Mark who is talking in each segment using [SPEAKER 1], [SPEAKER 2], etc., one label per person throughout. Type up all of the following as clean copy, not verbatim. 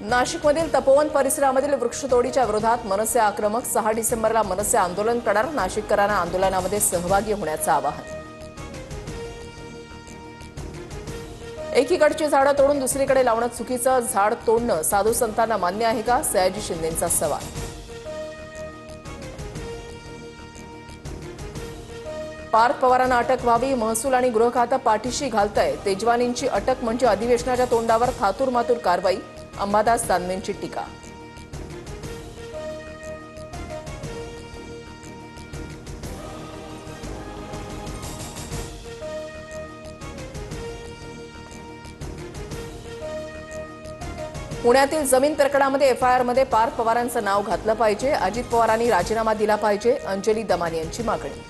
[SPEAKER 1] नाशिकमधील तपोवन परिसरामधील वृक्षतोडीच्या विरोधात मनसे आक्रमक 6 डिसेंबरला मनसे आंदोलन करणार. नाशिककरांना आंदोलनामध्ये सहभागी होण्याचं आवाहन. एकीकडची झाडं तोडून दुसरीकडे लावणं चुकीचं. झाड तोडणं साधू संतांना मान्य आहे का? सयाजी शिंदेंचा सवाल. पार्थ पवारांना अटक व्हावी. महसूल आणि गृह खातं पाठीशी घालतंय. तेजवानींची अटक म्हणजे अधिवेशनाच्या तोंडावर थातूरमातूर कारवाई. अंबादास दानवेंची टीका. पुण्यातील जमीन प्रकरणामध्ये एफआयआरमध्ये पार्थ पवारांचं नाव घातलं पाहिजे. अजित पवारांनी राजीनामा दिला पाहिजे. अंजली दमानी यांची मागणी.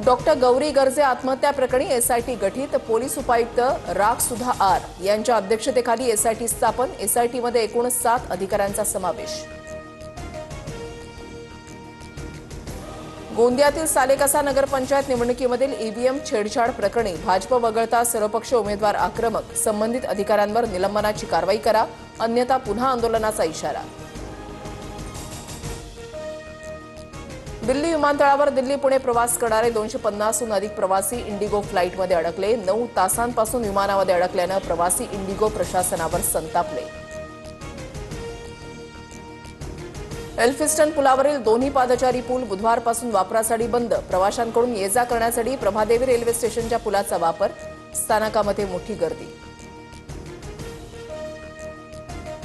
[SPEAKER 1] डॉक्टर गौरी गर्जे आत्महत्या प्रकरणी एसआयटी गठीत. पोलीस उपायुक्त राग सुधा आर यांच्या अध्यक्षतेखाली एसआयटी स्थापन. एसआयटीमध्ये एकूण 7 अधिकाऱ्यांचा समावेश. गोंदियातील सालेकसा नगरपंचायत निवडणुकीमधील ईव्हीएम छेडछाड प्रकरणी भाजप वगळता सर्वपक्ष उमेदवार आक्रमक. संबंधित अधिकाऱ्यांवर निलंबनाची कारवाई करा, अन्यथा पुन्हा आंदोलनाचा इशारा. दिल्ली विमानतळावर दिल्ली पुणे प्रवास करणारे 250हून अधिक प्रवासी इंडिगो फ्लाईटमध्ये अडकले. 9 तासांपासून विमानामध्ये अडकल्यानं प्रवासी इंडिगो प्रशासनावर संतापले. एल्फिस्टन पुलावरील दोन्ही पादचारी पूल बुधवारपासून वापरासाठी बंद. प्रवाशांकडून ये जा करण्यासाठी प्रभादेवी रेल्वे स्टेशनच्या पुलाचा वापर. स्थानकामध्ये मोठी गर्दी.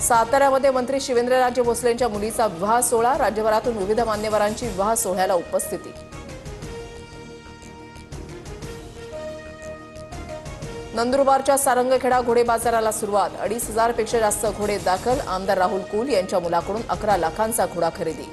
[SPEAKER 1] साताऱ्यामध्ये मंत्री शिवेंद्रराजे भोसलेंच्या मुलीचा विवाह सोहळा. राज्यभरातून विविध मान्यवरांची विवाह सोहळ्याला उपस्थिती. नंदुरबारच्या सारंगखेडा घोडे बाजाराला सुरुवात. 2,500 पेक्षा जास्त घोडे दाखल. आमदार राहुल कुल यांच्या मुलाकडून 11 लाखांचा घोडा खरेदी.